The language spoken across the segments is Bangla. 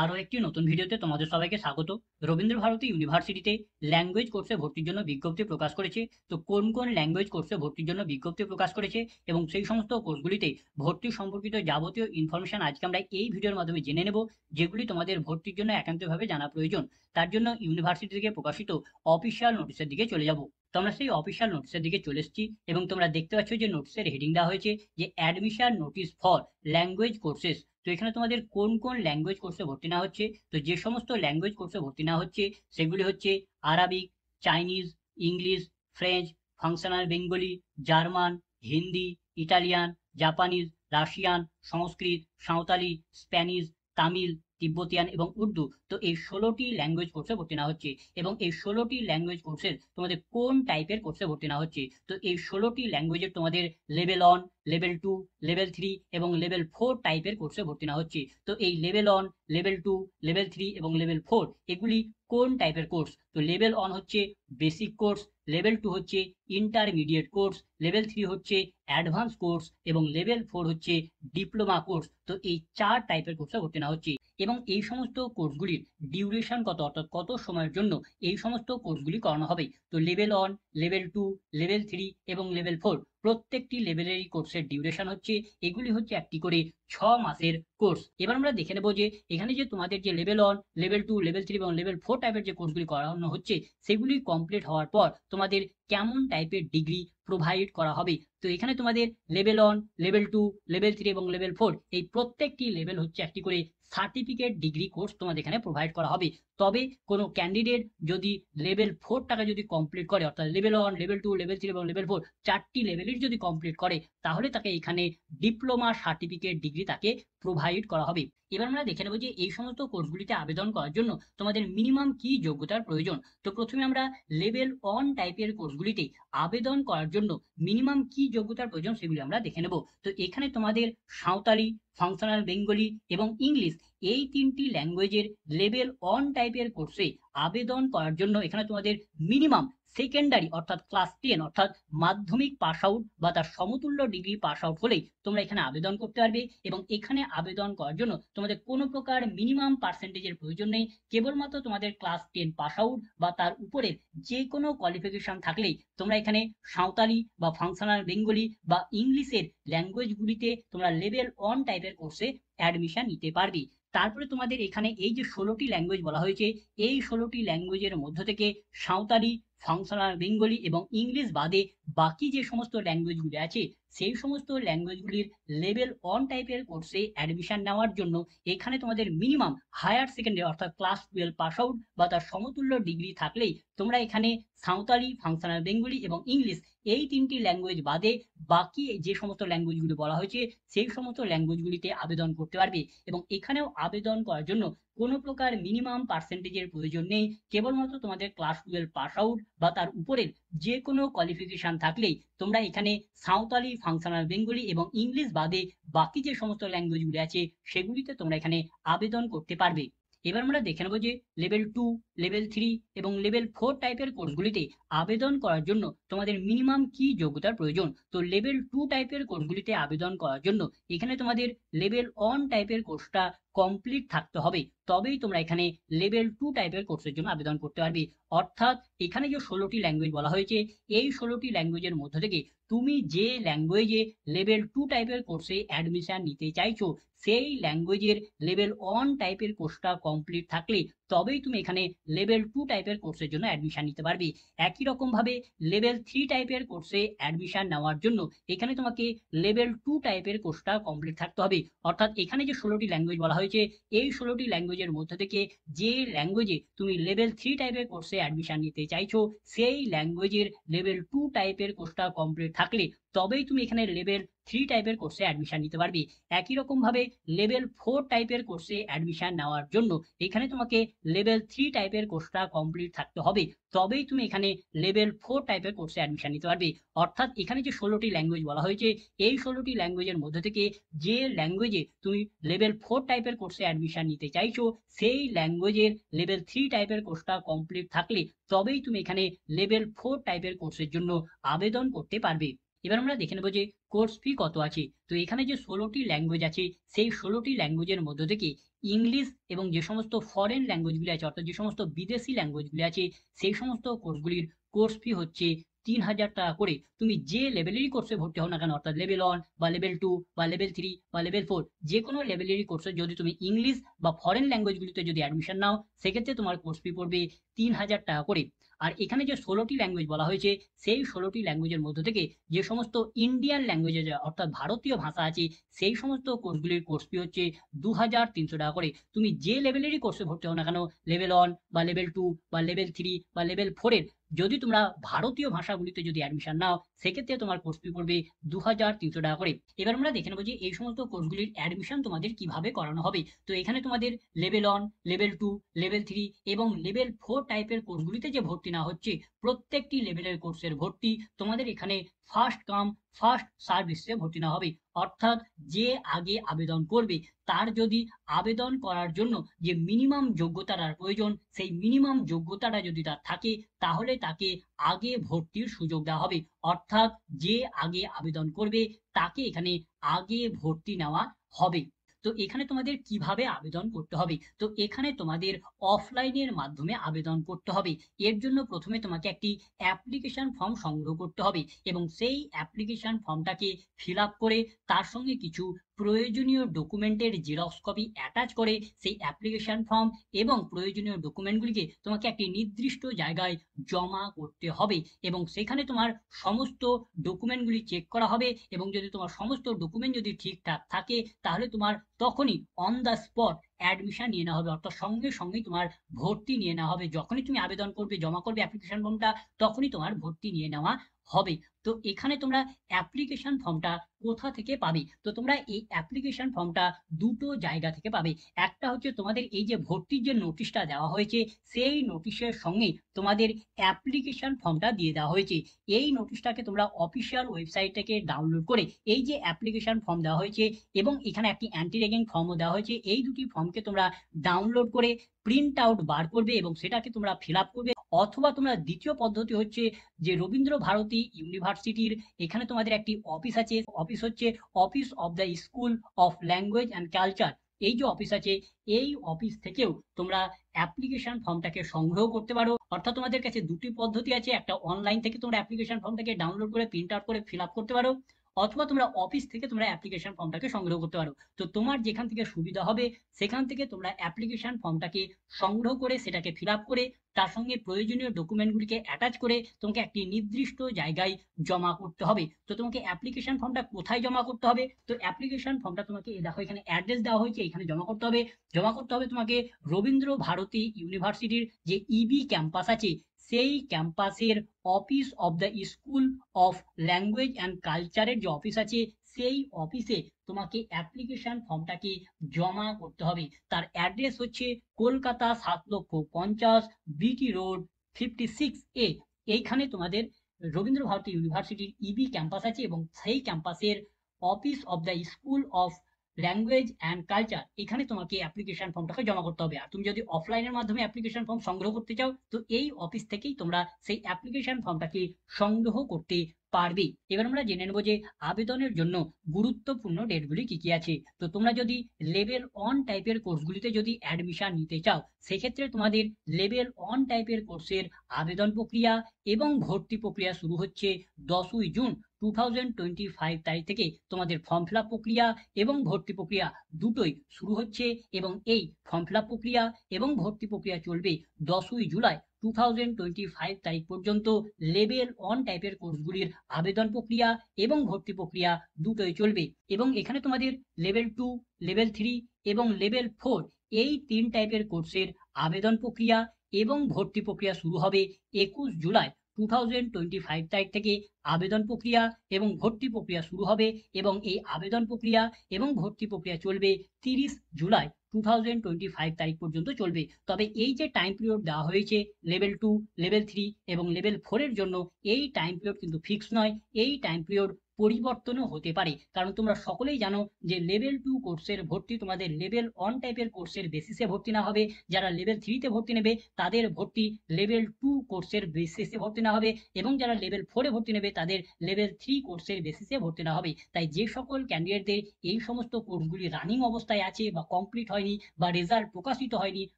আরও একটি নতুন ভিডিওতে তোমাদের সবাইকে স্বাগত। রবীন্দ্র ভারতী ইউনিভার্সিটিতে ল্যাঙ্গুয়েজ কোর্সে ভর্তির জন্য বিজ্ঞপ্তি প্রকাশ করেছে। তো কোন কোন ল্যাঙ্গুয়েজ কোর্সে ভর্তির জন্য বিজ্ঞপ্তি প্রকাশ করেছে এবং সেই সমস্ত কোর্সগুলিতে ভর্তি সম্পর্কিত যাবতীয় ইনফরমেশন আজকে আমরা এই ভিডিওর মাধ্যমে জেনে নেব, যেগুলি তোমাদের ভর্তির জন্য একান্তভাবে জানা প্রয়োজন। তার জন্য ইউনিভার্সিটি থেকে প্রকাশিত অফিসিয়াল নোটিশের দিকে চলে যাব। তো আমরা সেই অফিসিয়াল নোটিশের দিকে চলে এসেছি এবং তোমরা দেখতে পাচ্ছ যে নোটিশের হেডিং দেওয়া হয়েছে যে admission notice for language courses. তো এখানে তোমাদের কোন কোন ল্যাঙ্গুয়েজ কোর্সে ভর্তি না হচ্ছে, তো যে সমস্ত ল্যাঙ্গুয়েজ কোর্সে ভর্তি না হচ্ছে সেগুলি হচ্ছে Arabic, Chinese, English, French, functional Bengali, German, Hindi, Italian, Japanese, Russian, Sanskrit, Santali, Spanish, Tamil, Tibetan এবং উর্দু। তো এই 16টি ল্যাঙ্গুয়েজ কোর্সে ভর্তি না হচ্ছে এবং এই 16টি ল্যাঙ্গুয়েজ কোর্সের তোমাদের কোন টাইপের কোর্সে ভর্তি না হচ্ছে। তো এই 16টি ল্যাঙ্গুয়েজের তোমাদের লেভেল 1, লেভেল 2, লেভেল 3 এবং লেভেল 4 টাইপের কোর্সে ভর্তি না হচ্ছে। তো এই লেভেল 1, লেভেল 2, লেভেল 3 এবং লেভেল 4 এগুলি কোন টাইপের কোর্স? তো লেভেল 1 হচ্ছে বেসিক কোর্স, লেভেল 2 হচ্ছে ইন্টারমিডিয়েট কোর্স, লেভেল 3 হচ্ছে অ্যাডভান্স কোর্স এবং লেভেল 4 হচ্ছে ডিপ্লোমা কোর্স। তো এই 4 টাইপের কোর্সে ভর্তি না হচ্ছে এবং এই সমস্ত কোর্সগুলির ডিউরেশন কত, অর্থাৎ কত সময়ের জন্য এই সমস্ত কোর্সগুলি করানো হবে। তো লেভেল 1, লেভেল 2, লেভেল 3 এবং লেভেল 4 প্রত্যেকটি লেভেলেরই কোর্সের ডিউরেশন হচ্ছে, এগুলি হচ্ছে একটি করে 6 মাসের কোর্স। এবার আমরা দেখে নেব যে এখানে যে তোমাদের যে লেভেল 1, লেভেল 2, লেভেল 3 এবং লেভেল 4 টাইপের যে কোর্সগুলি করানো হচ্ছে সেগুলি কমপ্লিট হওয়ার পর তোমাদের কেমন টাইপের ডিগ্রি প্রোভাইড করা হবে। তো এখানে তোমাদের লেভেল 1, লেভেল 2, লেভেল 3 এবং লেভেল 4 এই প্রত্যেকটি লেভেল হচ্ছে একটি করে সার্টিফিকেট ডিগ্রি কোর্স তোমাদের এখানে প্রোভাইড করা হবে। তবে কোনো ক্যান্ডিডেট যদি লেভেল 4 টাকা যদি কমপ্লিট করে, অর্থাৎ লেভেল 1, লেভেল 2, লেভেল 3 এবং লেভেল 4 চারটি লেভেলের যদি কমপ্লিট করে, তাহলে তাকে এখানে ডিপ্লোমা সার্টিফিকেট ডিগ্রি তাকে প্রোভাইড করা হবে। এবার আমরা দেখে নেব যে এই সমস্ত কোর্সগুলিতে আবেদন করার জন্য তোমাদের মিনিমাম কি যোগ্যতার প্রয়োজন। তো প্রথমে আমরা লেভেল 1 টাইপের কোর্সগুলিতে আবেদন করার জন্য মিনিমাম কি যোগ্যতার প্রয়োজন সেগুলি আমরা দেখে নেব। তো এখানে তোমাদের সাঁওতালি, ফাংশনাল বেঙ্গলি এবং ইংলিশ এই 3টি ল্যাঙ্গুয়েজের লেভেল 1 টাইপের কোর্সে আবেদন করার জন্য এখানে তোমাদের মিনিমাম সেকেন্ডারি অর্থাৎ ক্লাস 10 অর্থাৎ মাধ্যমিক পাস আউট বা তার সমতুল্য ডিগ্রি পাস আউট হলেই তোমরা এখানে আবেদন করতে পারবে এবং এখানে আবেদন করার জন্য তোমাদের কোনো প্রকার মিনিমাম পার্সেন্টেজের প্রয়োজন নেই। কেবলমাত্র তোমাদের ক্লাস 10 পাস আউট বা তার উপরের যে কোনো কোয়ালিফিকেশন থাকলেই তোমরা এখানে সাঁওতালি বা ফাংশনাল বেঙ্গলি বা ইংলিশের ল্যাঙ্গুয়েজগুলিতে তোমরা লেভেল 1 টাইপের কোর্সে অ্যাডমিশন নিতে পারবে। তারপরে তোমাদের এখানে এই যে 16টি ল্যাঙ্গুয়েজ বলা হয়েছে, এই 16টি ল্যাঙ্গুয়েজের মধ্য থেকে সাঁওতালি, ফাংশনাল বেঙ্গলি এবং ইংলিশ বাদে বাকি যে সমস্ত ল্যাঙ্গুয়েজগুলি আছে সেই সমস্ত ল্যাঙ্গুয়েজগুলির লেভেল 1 টাইপের কোর্সে অ্যাডমিশন নেওয়ার জন্য এখানে তোমাদের মিনিমাম হায়ার সেকেন্ডারি অর্থাৎ ক্লাস 12 পাস আউট বা তার সমতুল্য ডিগ্রি থাকলেই তোমরা এখানে সাঁওতালি, ফাংশনাল বেঙ্গলি এবং ইংলিশ এই 3টি ল্যাঙ্গুয়েজ বাদে বাকি যে সমস্ত ল্যাঙ্গুয়েজগুলি বলা হয়েছে সেই সমস্ত ল্যাঙ্গুয়েজগুলিতে আবেদন করতে পারবে এবং এখানেও আবেদন করার জন্য কোনো প্রকার মিনিমাম পার্সেন্টেজের প্রয়োজন নেই। কেবলমাত্র তোমাদের ক্লাস 12 পাস আউট বা তার উপরের যে কোনো কোয়ালিফিকেশন থাকলেই তোমরা এখানে সাঁওতালি, ফাংশনাল বেঙ্গলি এবং ইংলিশ বাদে বাকি যে সমস্ত ল্যাঙ্গুয়েজগুলি আছে সেগুলিতে তোমরা এখানে আবেদন করতে পারবে। এবার আমরা দেখে নেব যে লেভেল 2, লেভেল 3 এবং লেভেল 4 টাইপের কোর্সগুলিতে আবেদন করার জন্য তোমাদের মিনিমাম কি যোগ্যতার প্রয়োজন। তো লেভেল 2 টাইপের কোর্সগুলিতে আবেদন করার জন্য এখানে তোমাদের লেভেল 1 টাইপের কোর্সটা কমপ্লিট থাকতে হবে, তবেই তোমরা এখানে লেভেল 2 টাইপের কোর্সের জন্য আবেদন করতে পারবে। অর্থাৎ এখানে যে 16টি ল্যাঙ্গুয়েজ বলা হয়েছে এই 16টি ল্যাঙ্গুয়েজের মধ্য থেকে তুমি যে ল্যাঙ্গুয়েজে লেভেল 2 টাইপের কোর্সে অ্যাডমিশন নিতে চাইছো সেই ল্যাঙ্গুয়েজের লেভেল 1 টাইপের কোর্সটা কমপ্লিট থাকলে তবেই তুমি এখানে লেভেল 2 টাইপের কোর্সের জন্য অ্যাডমিশন নিতে পারবে। একই রকমভাবে লেভেল 3 টাইপের কোর্সে অ্যাডমিশন নেওয়ার জন্য এখানে তোমাকে লেভেল 2 টাইপের কোর্সটা কমপ্লিট থাকতে হবে। অর্থাৎ এখানে যে 16টি ল্যাঙ্গুয়েজ বলা হয়েছে এই 16টি ল্যাঙ্গুয়েজের মধ্যে থেকে যে ল্যাঙ্গুয়েজে তুমি লেভেল 3 টাইপের কোর্সে অ্যাডমিশন নিতে চাইছো সেই ল্যাঙ্গুয়েজের লেভেল 2 টাইপের কোর্সটা কমপ্লিট থাকলে তবেই তুমি এখানে লেভেল 3 টাইপের কোর্সে অ্যাডমিশন নিতে পারবে। একই রকমভাবে লেভেল 4 টাইপের কোর্সে অ্যাডমিশন নেওয়ার জন্য এখানে তোমাকে লেভেল 3 টাইপের কোর্সটা কমপ্লিট থাকতে হবে, তবেই তুমি এখানে লেভেল 4 টাইপের কোর্সে অ্যাডমিশন নিতে পারবে। অর্থাৎ এখানে যে 16টি ল্যাঙ্গুয়েজ বলা হয়েছে এই 16টি ল্যাঙ্গুয়েজের মধ্যে থেকে যে ল্যাঙ্গুয়েজে তুমি লেভেল 4 টাইপের কোর্সে অ্যাডমিশন নিতে চাইছো সেই ল্যাঙ্গুয়েজের লেভেল 3 টাইপের কোর্সটা কমপ্লিট থাকলে তবেই তুমি এখানে লেভেল 4 টাইপের কোর্সের জন্য আবেদন করতে পারবে। এবার আমরা দেখে নেব যে কোর্স ফি কত আছে। তো এখানে যে 16টি ল্যাঙ্গুয়েজ আছে সেই 16টি ল্যাঙ্গুয়েজের মধ্য থেকে ইংলিশ এবং যে সমস্ত ফরেন ল্যাঙ্গুয়েজগুলি আছে অর্থাৎ যে সমস্ত বিদেশি ল্যাঙ্গুয়েজগুলি আছে সেই সমস্ত কোর্সগুলির কোর্স ফি হচ্ছে 3000 টাকা করে। তুমি যে লেভেলেরই কোর্সে ভর্তি হও না কেন অর্থাৎ লেভেল 1 বা লেভেল 2 বা লেভেল 3 বা লেভেল 4 যে কোনো লেভেলেরই কোর্সে যদি তুমি ইংলিশ বা ফরেন ল্যাঙ্গুয়েজগুলিতে যদি অ্যাডমিশন নাও সেক্ষেত্রে তোমার কোর্স ফি পড়বে 3000 টাকা করে। আর এখানে যে 16টি ল্যাঙ্গুয়েজ বলা হয়েছে সেই 16টি ল্যাঙ্গুয়েজের মধ্য থেকে যে সমস্ত ইন্ডিয়ান ল্যাঙ্গুয়েজ আছে অর্থাৎ ভারতীয় ভাষা আছে সেই সমস্ত কোর্সগুলির কোর্স ফি হচ্ছে 2300 টাকা করে। তুমি যে লেভেলেরই কোর্সে ভর্তি হও না কেন লেভেল 1 বা লেভেল 2 বা লেভেল 3 বা লেভেল 4 এর যদি তোমরা ভারতীয় ভাষাগুলিতে যদি অ্যাডমিশন নাও সেক্ষেত্রে তোমার কোর্স ফি পড়বে 2300 টাকা করে। এবার আমরা দেখে নেবো যে এই সমস্ত কোর্সগুলির অ্যাডমিশন তোমাদের কিভাবে করানো হবে। তো এখানে তোমাদের লেভেল 1 লেভেল 2 লেভেল 3 এবং লেভেল 4 টাইপের কোর্সগুলিতে যে ভর্তি না হচ্ছে প্রত্যেকটি লেভেলের কোর্সের ভর্তি তোমাদের এখানে ফার্স্ট কাম ফার্স্ট সার্ভিসে ভর্তি না হবে। অর্থাৎ যে আগে আবেদন করবে তার যদি আবেদন করার জন্য যে মিনিমাম যোগ্যতার প্রয়োজন সেই মিনিমাম যোগ্যতাটা যদি তার থাকে তাহলে তাকে আগে ভর্তির সুযোগ দেওয়া হবে। অর্থাৎ যে আগে আবেদন করবে তাকে এখানে আগে ভর্তি নেওয়া হবে। তো এখানে তোমাদের কিভাবে আবেদন করতে হবে। তো এখানে তোমাদের অফলাইনের মাধ্যমে আবেদন করতে হবে। এর জন্য প্রথমে তোমাকে একটি অ্যাপ্লিকেশন ফর্ম সংগ্রহ করতে হবে এবং সেই অ্যাপ্লিকেশন ফর্মটাকে ফিল আপ করে তার সঙ্গে কিছু প্রয়োজনীয় ডকুমেন্টের জেরক্স কপি অ্যাটাচ করে সেই অ্যাপ্লিকেশন ফর্ম এবং প্রয়োজনীয় ডকুমেন্টগুলিকে তোমাকে একটি নির্দিষ্ট জায়গায় জমা করতে হবে এবং সেখানে তোমার সমস্ত ডকুমেন্টগুলি চেক করা হবে এবং যদি তোমার সমস্ত ডকুমেন্ট যদি ঠিকঠাক থাকে তাহলে তোমার তখনই অন দ্য স্পট অ্যাডমিশন নিয়ে নেওয়া হবে। অর্থাৎ সঙ্গে সঙ্গেই তোমার ভর্তি নিয়ে নেওয়া হবে। যখনই তুমি আবেদন করবে জমা করবে অ্যাপ্লিকেশন ফর্মটা তখনই তোমার ভর্তি নিয়ে নেওয়া হবে। তো এখানে তোমরা অ্যাপ্লিকেশন ফর্মটা কোথা থেকে পাবে। তো তোমরা এই অ্যাপ্লিকেশন ফর্মটা দুটো জায়গা থেকে পাবে। একটা হচ্ছে তোমাদের এই যে ভর্তির যে নোটিশটা দেওয়া হয়েছে সেই নোটিশের সঙ্গে তোমাদের অ্যাপ্লিকেশন ফর্মটা দিয়ে দেওয়া হয়েছে। এই নোটিশটাকে তোমরা অফিসিয়াল ওয়েবসাইট থেকে ডাউনলোড করে এই যে অ্যাপ্লিকেশন ফর্ম দেওয়া হয়েছে এবং এখানে একটি অ্যান্টি র্যাগিং ফর্মও দেওয়া হয়েছে এই দুটি ফর্মকে তোমরা ডাউনলোড করে প্রিন্ট আউট বার করবে এবং সেটাকে তোমরা ফিল আপ করবে। অথবা তোমরা দ্বিতীয় পদ্ধতি হচ্ছে যে রবীন্দ্র ভারতী ইউনিভার্সিটির এখানে তোমাদের একটি অফিস আছে। অফিস হচ্ছে office of the school of language and culture. এই যে অফিস আছে এই অফিস থেকেও তোমরা অ্যাপ্লিকেশন ফর্মটাকে সংগ্রহ করতে পারো। অর্থাৎ তোমাদের কাছে দুটি পদ্ধতি আছে, একটা অনলাইন থেকে তোমরা অ্যাপ্লিকেশন ফর্মটাকে ডাউনলোড করে প্রিন্ট আউট করে ফিল আপ করতে পারো অথবা তোমরা অফিস থেকে তোমরা অ্যাপ্লিকেশন ফর্মটাকে সংগ্রহ করতে পারো। তো তোমার যেখান থেকে সুবিধা হবে সেখান থেকে তোমরা অ্যাপ্লিকেশন ফর্মটাকে সংগ্রহ করে সেটাকে ফিল আপ করে তার সঙ্গে প্রয়োজনীয় ডকুমেন্টগুলিকে অ্যাটাচ করে তোমাকে একটি নির্দিষ্ট জায়গায় জমা করতে হবে। তো তোমাকে অ্যাপ্লিকেশন ফর্মটা কোথায় জমা করতে হবে। তো অ্যাপ্লিকেশন ফর্মটা তোমাকে দেখো এখানে অ্যাড্রেস দেওয়া হয়েছে, এখানে জমা করতে হবে। জমা করতে হবে তোমাকে রবীন্দ্র ভারতী ইউনিভার্সিটির যে ইবি ক্যাম্পাস আছে সেই ক্যাম্পাসের office of the school of language and কালচারের যে অফিস আছে সেই অফিসে তোমাকে অ্যাপ্লিকেশন ফর্মটাকে জমা করতে হবে। তার অ্যাড্রেস হচ্ছে কলকাতা 7,50,000 বিটি রোড 56A। এইখানে তোমাদের রবীন্দ্র ভারতী ইউনিভার্সিটির ইবি ক্যাম্পাস আছে এবং সেই ক্যাম্পাসের office of the school of language and culture এখানে তোমাকে অ্যাপ্লিকেশন ফর্মটাকে জমা করতে হবে। আর তুমি যদি অফলাইনের মাধ্যমে অ্যাপ্লিকেশন ফর্ম সংগ্রহ করতে চাও তো এই অফিস থেকেই তোমরা সেই অ্যাপ্লিকেশন ফর্মটাকে সংগ্রহ করতে পারবে। এবার আমরা জেনে নেবো যে আবেদনের জন্য গুরুত্বপূর্ণ ডেটগুলি কি কি আছে। তো তোমরা যদি লেভেল 1 টাইপের কোর্সগুলিতে যদি অ্যাডমিশন নিতে চাও সেক্ষেত্রে তোমাদের লেভেল 1 টাইপের কোর্সের আবেদন প্রক্রিয়া এবং ভর্তি প্রক্রিয়া শুরু হচ্ছে 10ই জুন 2025 তারিখ থেকে। তোমাদের ফর্ম ফিল আপ প্রক্রিয়া এবং ভর্তি প্রক্রিয়া দুটোই শুরু হচ্ছে এবং এই ফর্ম ফিল আপ প্রক্রিয়া এবং ভর্তি প্রক্রিয়া চলবে 10ই জুলাই 2025 তারিখ পর্যন্ত। লেভেল 1 টাইপের কোর্সগুলির আবেদন প্রক্রিয়া এবং ভর্তি প্রক্রিয়া দুটোই চলবে এবং এখানে তোমাদের লেভেল 2 লেভেল 3 এবং লেভেল 4 এই 3 টাইপের কোর্সের আবেদন প্রক্রিয়া এবং ভর্তি প্রক্রিয়া শুরু হবে 21 জুলাই 2025 তারিখ থেকে। আবেদন প্রক্রিয়া এবং ভর্তি প্রক্রিয়া শুরু হবে এবং এই আবেদন প্রক্রিয়া এবং ভর্তি প্রক্রিয়া চলবে 30 জুলাই 2025 তারিখ পর্যন্ত চলবে। তবে এই যে টাইম পিরিয়ড দেওয়া হয়েছে লেভেল 2 লেভেল 3 এবং লেভেল 4 এর জন্য এই টাইম পিরিয়ড কিন্তু ফিক্স নয়। এই টাইম পিরিয়ড পরিবর্তনও হতে পারে। কারণ তোমরা সকলেই জানো যে লেভেল 2 কোর্সের ভর্তি তোমাদের লেভেল 1 টাইপের কোর্সের বেসিসে ভর্তি না হবে, যারা লেভেল 3 তে ভর্তি নেবে তাদের ভর্তি লেভেল 2 কোর্সের বেসিসে ভর্তি না হবে, এবং যারা লেভেল 4 এ ভর্তি নেবে তাদের লেভেল 3 কোর্সের বেসিসে ভর্তি না হবে। তাই যে সকল ক্যান্ডিডেটদের এই সমস্ত কোর্সগুলি রানিং অবস্থায় আছে বা কমপ্লিট হয়নি বা রেজাল্ট প্রকাশিত হয়নি,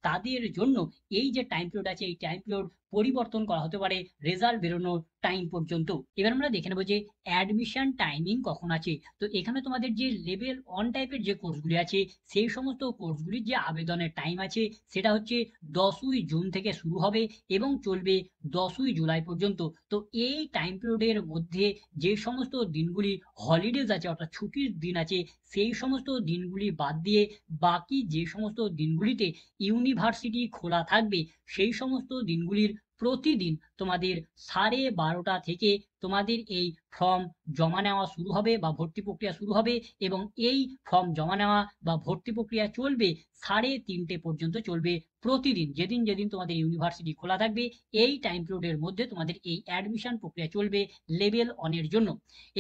তাদের জন্য এই যে টাইম পিরিয়ড আছে এই টাইম পিরিয়ড পরিবর্তন করা হতে পারে রেজাল্ট বেরোনোর টাইম পর্যন্ত। এবার আমরা দেখে নেবো যে অ্যাডমিশন টাইমিং কখন আছে। তো এখানে তোমাদের যে লেভেল 1 টাইপের যে কোর্সগুলি আছে সেই সমস্ত কোর্সগুলির যে আবেদনের টাইম আছে সেটা হচ্ছে 10ই জুন থেকে শুরু হবে এবং চলবে 10ই জুলাই পর্যন্ত। তো এই টাইম পিরিয়ডের মধ্যে যে সমস্ত দিনগুলি হলিডেজ আছে অর্থাৎ ছুটির দিন আছে সেই সমস্ত দিনগুলি বাদ দিয়ে বাকি যে সমস্ত দিনগুলিতে ইউনিভার্সিটি খোলা থাকবে সেই সমস্ত দিনগুলির প্রতিদিন তোমাদের 12:30 থেকে তোমাদের এই ফর্ম জমা নেওয়া শুরু হবে বা ভর্তি প্রক্রিয়া শুরু হবে, এবং এই ফর্ম জমা নেওয়া বা ভর্তি প্রক্রিয়া চলবে 3:30 পর্যন্ত চলবে প্রতিদিন। যেদিন যেদিন তোমাদের ইউনিভার্সিটি খোলা থাকবে এই টাইম পিরিয়ডের মধ্যে তোমাদের এই অ্যাডমিশন প্রক্রিয়া চলবে লেভেল 1 এর জন্য।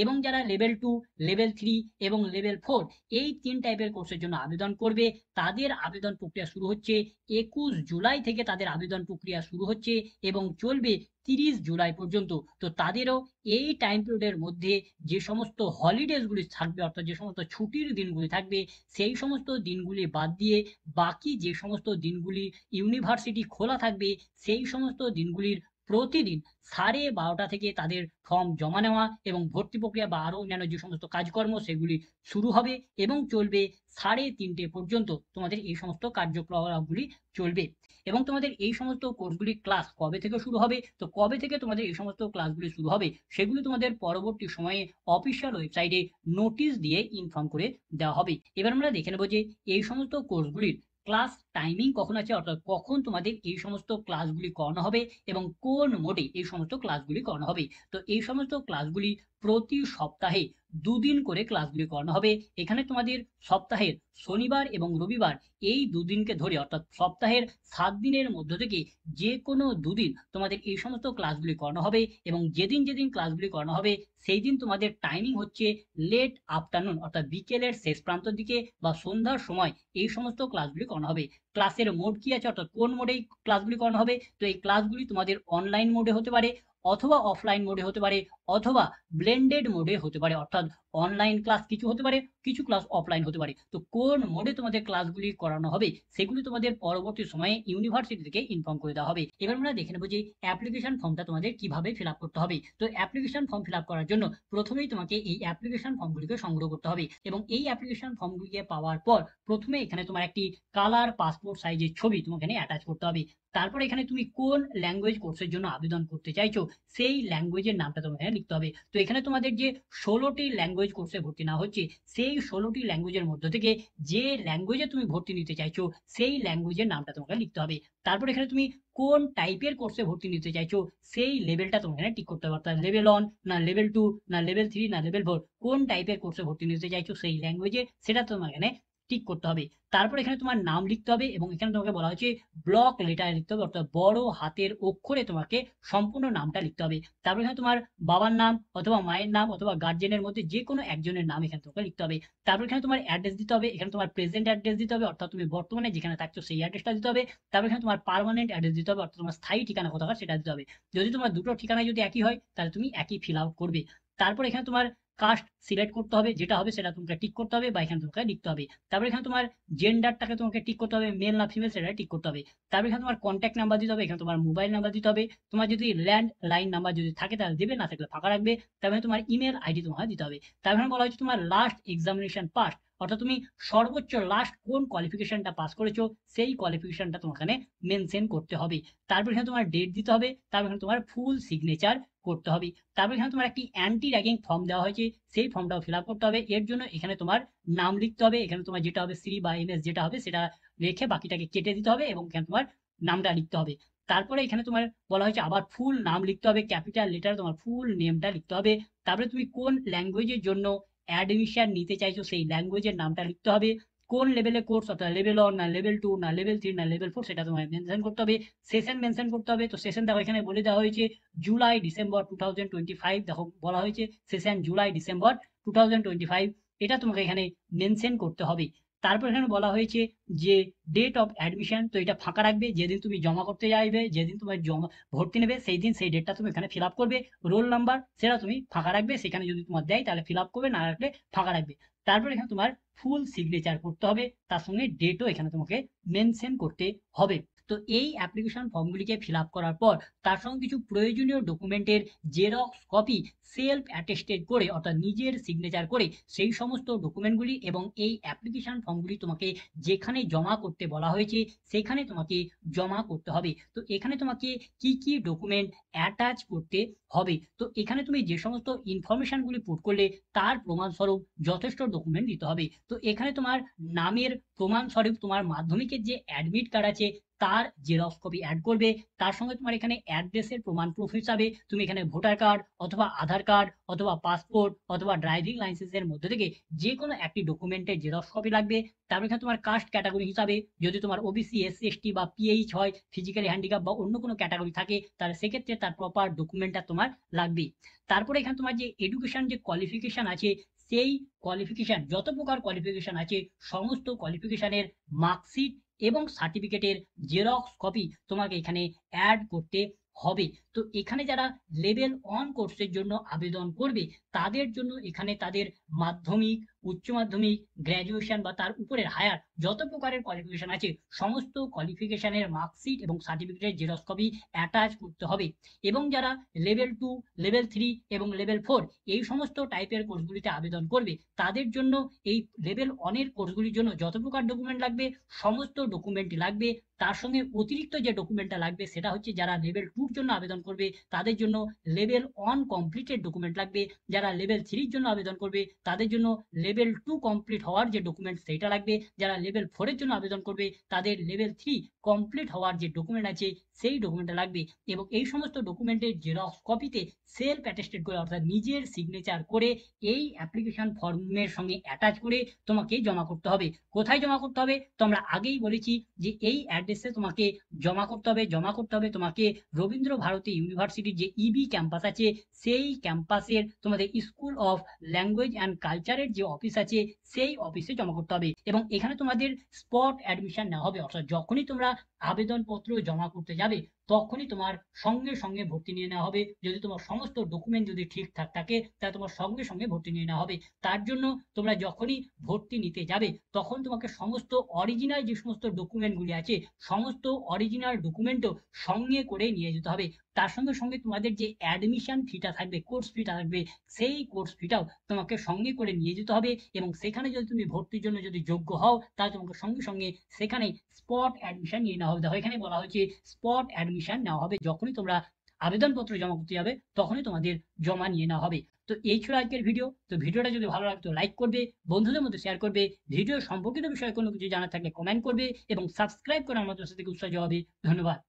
এবং যারা লেভেল 2, লেভেল 3 এবং লেভেল 4 এই 3 টাইপের কোর্সের জন্য আবেদন করবে তাদের আবেদন প্রক্রিয়া শুরু হচ্ছে 21 জুলাই থেকে তাদের আবেদন প্রক্রিয়া শুরু হচ্ছে এবং চলবে 30 জুলাই পর্যন্ত। তো তাদেরও এই টাইম পিরিয়ডের মধ্যে যে সমস্ত হলিডেজগুলি থাকবে অর্থাৎ যে সমস্ত ছুটির দিনগুলি থাকবে সেই সমস্ত দিনগুলি বাদ দিয়ে বাকি যে সমস্ত দিনগুলি ইউনিভার্সিটি খোলা থাকবে সেই সমস্ত দিনগুলির প্রতিদিন 12:30 থেকে তাদের ফর্ম জমা নেওয়া এবং ভর্তি প্রক্রিয়া বা আরও অন্যান্য যে সমস্ত কাজকর্ম সেগুলি শুরু হবে এবং চলবে 3:30 পর্যন্ত। তোমাদের এই সমস্ত কার্যকলাপগুলি চলবে এবং তোমাদের এই সমস্ত কোর্সগুলি ক্লাস কবে থেকে শুরু হবে, তো কবে থেকে তোমাদের এই সমস্ত ক্লাসগুলি শুরু হবে সেগুলি তোমাদের পরবর্তী সময়ে অফিসিয়াল ওয়েবসাইটে নোটিশ দিয়ে ইনফর্ম করে দেওয়া হবে। এবার আমরা দেখে নেব যে এই সমস্ত কোর্সগুলির ক্লাস টাইমিং কখন আছে অর্থাৎ কখন তোমাদের এই সমস্ত ক্লাসগুলি করানো হবে এবং কোন মোডে এই সমস্ত ক্লাসগুলি করানো হবে। তো এই সমস্ত ক্লাসগুলি প্রতি সপ্তাহে 2 দিন করে ক্লাসগুলি করানো হবে। এখানে তোমাদের সপ্তাহের শনিবার এবং রবিবার এই 2 দিনকে ধরে অর্থাৎ সপ্তাহের 7 দিনের মধ্য থেকে যে কোনো 2 দিন তোমাদের এই সমস্ত ক্লাসগুলি করানো হবে, এবং যেদিন যেদিন ক্লাসগুলি করানো হবে সেই দিন তোমাদের টাইমিং হচ্ছে লেট আফটারনুন অর্থাৎ বিকেলের শেষ প্রান্তের দিকে বা সন্ধ্যার সময় এই সমস্ত ক্লাসগুলি করানো হবে। ক্লাসের মোড কি আছে অর্থাৎ কোন মোডে ক্লাসগুলি করানো হবে, তো এই ক্লাসগুলি তোমাদের অনলাইন মোডে হতে পারে অথবা অফলাইন মোডে হতে পারে অথবা ব্লেন্ডেড মোডে হতে পারে, অর্থাৎ অনলাইন ক্লাস কিছু হতে পারে কিছু ক্লাস অফলাইন হতে পারে। তো কোন মোডে তোমাদের ক্লাসগুলি করানো হবে সেগুলি তোমাদের পরবর্তী সময়ে ইউনিভার্সিটি থেকে ইনফর্ম করে দেওয়া হবে। এবার আমরা দেখে নেবো যে অ্যাপ্লিকেশন ফর্মটা তোমাদের কিভাবে ফিল আপ করতে হবে। তো অ্যাপ্লিকেশন ফর্ম ফিল আপ করার জন্য প্রথমেই তোমাকে এই অ্যাপ্লিকেশন ফর্মগুলিকে সংগ্রহ করতে হবে, এবং এই অ্যাপ্লিকেশন ফর্মগুলিকে পাওয়ার পর প্রথমে এখানে তোমার একটি কালার পাসপোর্ট সাইজের ছবি তোমাকে এখানে অ্যাটাচ করতে হবে। তারপর এখানে তুমি কোন ল্যাঙ্গুয়েজ কোর্সের জন্য আবেদন করতে চাইছো সেই ল্যাঙ্গুয়েজের নামটা তোমাকে এখানে লিখতে হবে। তো এখানে তোমাদের যে 16টি ল্যাঙ্গুয়েজ কোর্সে ভর্তি না হচ্ছে সেই 16টি ল্যাঙ্গুয়েজের মধ্য থেকে যে ল্যাঙ্গুয়েজে তুমি ভর্তি নিতে চাইছো সেই ল্যাঙ্গুয়েজের নামটা তোমাকে লিখতে হবে। তারপর এখানে তুমি কোন টাইপের কোর্সে ভর্তি নিতে চাইছো সেই লেভেলটা তোমাকে এখানে টিক করতে হবে, অর্থাৎ লেভেল 1 না লেভেল 2 না লেভেল 3 না লেভেল 4 কোন টাইপের কোর্সে ভর্তি নিতে চাইছো সেই ল্যাঙ্গুয়েজে সেটা তোমাকে এখানে টিক করতে হবে। তারপর এখানে তোমার নাম লিখতে হবে এবং এখানে তোমাকে বলা হচ্ছে ব্লক লেটারে লিখতে হবে, অর্থাৎ বড় হাতের অক্ষরে তোমাকে সম্পূর্ণ নামটা লিখতে হবে। তারপর এখানে তোমার বাবার নাম অথবা মায়ের নাম অথবা গার্জেনের মধ্যে যে কোনো একজনের নাম এখানে তোমাকে লিখতে হবে। তারপর এখানে তোমার অ্যাড্রেস দিতে হবে, এখানে তোমার প্রেজেন্ট অ্যাড্রেস দিতে হবে অর্থাৎ তুমি বর্তমানে যেখানে থাকছো সেই অ্যাড্রেসটা দিতে হবে। তারপর এখানে তোমার পার্মানেন্ট অ্যাড্রেস দিতে হবে অর্থাৎ তোমার স্থায়ী ঠিকানা কোথাকার সেটা দিতে হবে। যদি তোমার দুটো ঠিকানায় যদি একই হয় তাহলে তুমি একই ফিল আউট করবে। তারপর এখানে তোমার কাস্ট সিলেক্ট করতে হবে, যেটা হবে সেটা তোমাকে টিক করতে হবে বা এখানে তোমাকে লিখতে হবে। তারপর এখানে তোমার জেন্ডারটাকে তোমাকে টিক করতে হবে, মেল না ফিমেল সেটা টিক করতে হবে। তারপর এখানে তোমার কন্ট্যাক্ট নাম্বার দিতে হবে, এখানে তোমার মোবাইল নাম্বার দিতে হবে। তোমার যদি ল্যান্ড লাইন নাম্বার যদি থাকে তাহলে দেবে, না থাকলে ফাঁকা রাখবে। তারপরে তোমার ইমেল আইডি তোমাকে দিতে হবে। তারপরে বলা হচ্ছে তোমার লাস্ট এক্সামিনেশন পাস অর্থাৎ তুমি সর্বোচ্চ লাস্ট কোন কোয়ালিফিকেশনটা পাস করেছো সেই কোয়ালিফিকেশনটা তোমার এখানে মেনশন করতে হবে। তারপর এখানে তোমার ডেট দিতে হবে, তারপর এখানে তোমার ফুল সিগনেচার করতে হবে। তারপর এখানে তোমার একটি অ্যান্টি র্যাগিং ফর্ম দেওয়া হয়েছে সেই ফর্মটাও ফিল আপ করতে হবে। এর জন্য এখানে তোমার নাম লিখতে হবে, এখানে তোমার যেটা হবে শ্রী বা এমএস যেটা হবে সেটা রেখে বাকিটাকে কেটে দিতে হবে এবং এখানে তোমার নামটা লিখতে হবে। তারপরে এখানে তোমার বলা হয়েছে আবার ফুল নাম লিখতে হবে, ক্যাপিটাল লেটার তোমার ফুল নেমটা লিখতে হবে। তারপরে তুমি কোন ল্যাঙ্গুয়েজের জন্য অ্যাডমিশন নিতে চাইছো সেই ল্যাঙ্গুয়েজের নামটা লিখতে হবে। কোন লেভেলে কোর্স, অর্থাৎ লেভেল 1 না লেভেল 2 না লেভেল 3 না লেভেল 4, সেটা তোমায় মেনশন করতে হবে। সেশন মেনশন করতে হবে। তো সেশন দেখো এখানে বলে দেওয়া হয়েছে জুলাই ডিসেম্বর 2025, দেখো বলা হয়েছে সেশন জুলাই ডিসেম্বর 2025, এটা তোমাকে এখানে মেনশন করতে হবে। তারপর এখানে বলা হয়েছে যে ডেট অফ অ্যাডমিশন, তো এটা ফাঁকা রাখবে, যেদিন তুমি জমা করতে যাইবে, যেদিন তোমার জমা ভর্তি নেবে সেই দিন সেই ডেটটা তুমি এখানে ফিল আপ করবে। রোল নাম্বার সেটা তুমি ফাঁকা রাখবে, সেখানে যদি তোমার দেয় তাহলে ফিল আপ করবে, না রাখলে ফাঁকা রাখবে। তারপর এখানে তোমার ফুল সিগনেচার করতে হবে, তার সঙ্গে ডেটও এখানে তোমাকে মেনশন করতে হবে। তো এই অ্যাপ্লিকেশন ফর্মগুলিকে ফিল আপ করার পর তার সঙ্গে কিছু প্রয়োজনীয় ডকুমেন্টের জেরক্স কপি সেলফ অ্যাটেস্টেড করে, অর্থাৎ নিজের সিগনেচার করে সেই সমস্ত ডকুমেন্টগুলি এবং এই অ্যাপ্লিকেশন ফর্মগুলি তোমাকে যেখানে জমা করতে বলা হয়েছে সেখানে তোমাকে জমা করতে হবে। তো এখানে তোমাকে কি কি ডকুমেন্ট অ্যাটাচ করতে হবে, তো এখানে তুমি যে সমস্ত ইনফরমেশনগুলি পুট করলে তার প্রমাণস্বরূপ যথেষ্ট ডকুমেন্ট দিতে হবে। তো এখানে তোমার নামের প্রমাণস্বরূপ তোমার মাধ্যমিকের যে অ্যাডমিট কার্ড আছে তার জেরক্স কপি অ্যাড করবে। তার সঙ্গে তোমার এখানে অ্যাড্রেসের প্রমাণ প্রুফ হিসাবে তুমি এখানে ভোটার কার্ড অথবা আধার কার্ড অথবা পাসপোর্ট অথবা ড্রাইভিং লাইসেন্সের মধ্যে থেকে যে কোনো একটি ডকুমেন্টের জেরক্স কপি লাগবে। তারপর এখানে তোমার কাস্ট ক্যাটাগরি হিসাবে যদি তোমার ওবিসি, এসসি, এসটি বা পিএইচ হয়, ফিজিক্যালি হ্যান্ডিক্যাপ বা অন্য কোনো ক্যাটাগরি থাকে, তাহলে সেক্ষেত্রে তার প্রপার ডকুমেন্টটা তোমার লাগবে। তারপরে এখানে তোমার যে এডুকেশন যে কোয়ালিফিকেশন আছে সেই কোয়ালিফিকেশন, যত প্রকার কোয়ালিফিকেশন আছে সমস্ত কোয়ালিফিকেশনের মার্কশিট এবং সার্টিফিকেটের জেরক্স কপি তোমাকে এখানে অ্যাড করতে হবে। তো এখানে যারা লেভেল 1 কোর্সের জন্য আবেদন করবে তাদের জন্য এখানে তাদের মাধ্যমিক, উচ্চ মাধ্যমিক, গ্র্যাজুয়েশন বা তার উপরের হায়ার যত প্রকারের কোয়ালিফিকেশন আছে সমস্ত কোয়ালিফিকেশনের মার্কশিট এবং সার্টিফিকেটের জেরক্স কপি অ্যাটাচ করতে হবে। এবং যারা লেভেল 2, লেভেল 3 এবং লেভেল 4 এই সমস্ত টাইপের কোর্সগুলিতে আবেদন করবে তাদের জন্য এই লেভেল 1 এর কোর্সগুলির জন্য যত প্রকার ডকুমেন্ট লাগবে সমস্ত ডকুমেন্টই লাগবে। তার সঙ্গে অতিরিক্ত যে ডকুমেন্টটা লাগবে সেটা হচ্ছে যারা লেভেল 2 এর জন্য আবেদন করবে তাদের জন্য লেভেল 1 কমপ্লিটেড ডকুমেন্ট লাগবে। যারা লেভেল 3 এর জন্য আবেদন করবে তাদের জন্য লেভেল 2 কমপ্লিট হওয়ার যে ডকুমেন্ট সেটা লাগবে। যারা লেভেল 4 এর জন্য আবেদন করবে তাদের লেভেল 3 কমপ্লিট হওয়ার যে ডকুমেন্ট আছে সেই ডকুমেন্টটা লাগবে। এবং এই সমস্ত ডকুমেন্টের জেরক্স কপিতে সেলফ অ্যাটেস্টেড করে, অর্থাৎ নিজের সিগনেচার করে এই অ্যাপ্লিকেশন ফর্মের সঙ্গে অ্যাটাচ করে তোমাকে জমা করতে হবে। কোথায় জমা করতে হবে? তো আমরা আগেই বলেছি যে এই অ্যাড্রেসে তোমাকে জমা করতে হবে। জমা করতে হবে তোমাকে রবীন্দ্র ভারতী ইউনিভার্সিটির যে ইবি ক্যাম্পাস আছে সেই ক্যাম্পাসের তোমাদের স্কুল অফ ল্যাঙ্গুয়েজ অ্যান্ড কালচারের যে অফিস আছে সেই অফিসে জমা করতে হবে। এবং এখানে তোমাদের স্পট অ্যাডমিশন নেওয়া হবে, অর্থাৎ যখনই তোমরা আবেদনপত্র জমা করতে যাবে তখনই তোমার সঙ্গে সঙ্গে ভর্তি নিয়ে নেওয়া হবে। যদি তোমার সমস্ত ডকুমেন্ট যদি ঠিকঠাক থাকে তাহলে তোমার সঙ্গে সঙ্গে ভর্তি নিয়ে নেওয়া হবে। তার জন্য তোমরা যখনই ভর্তি নিতে যাবে তখন তোমাকে সমস্ত অরিজিনাল যে সমস্ত ডকুমেন্টগুলি আছে সমস্ত অরিজিনাল ডকুমেন্টও সঙ্গে করে নিয়ে যেতে হবে। তার সঙ্গে সঙ্গে তোমাদের যে অ্যাডমিশন ফিটা থাকবে, কোর্স ফিটা থাকবে, সেই কোর্স ফিটাও তোমাকে সঙ্গে করে নিয়ে যেতে হবে। এবং সেখানে যদি তুমি ভর্তির জন্য যদি যোগ্য হও তাহলে তোমাকে সঙ্গে সঙ্গে সেখানে স্পট অ্যাডমিশন নিয়ে নেওয়া হবে। দেখো এখানে বলা হয়েছে স্পট অ্যাডমিশন নেওয়া হবে, যখনই তোমরা আবেদনপত্র জমা করতে যাবে তখনই তোমাদের জমা নিয়ে নেওয়া হবে। তো এই ছিল আজকের ভিডিও। তো ভিডিওটা যদি ভালো লাগতো লাইক করবে, বন্ধুদের মধ্যে শেয়ার করবে, ভিডিও সম্পর্কিত বিষয়ে কোনো কিছু জানার থাকলে কমেন্ট করবে এবং সাবস্ক্রাইব করে আমাদের সাথে উৎসাহ হবে। ধন্যবাদ।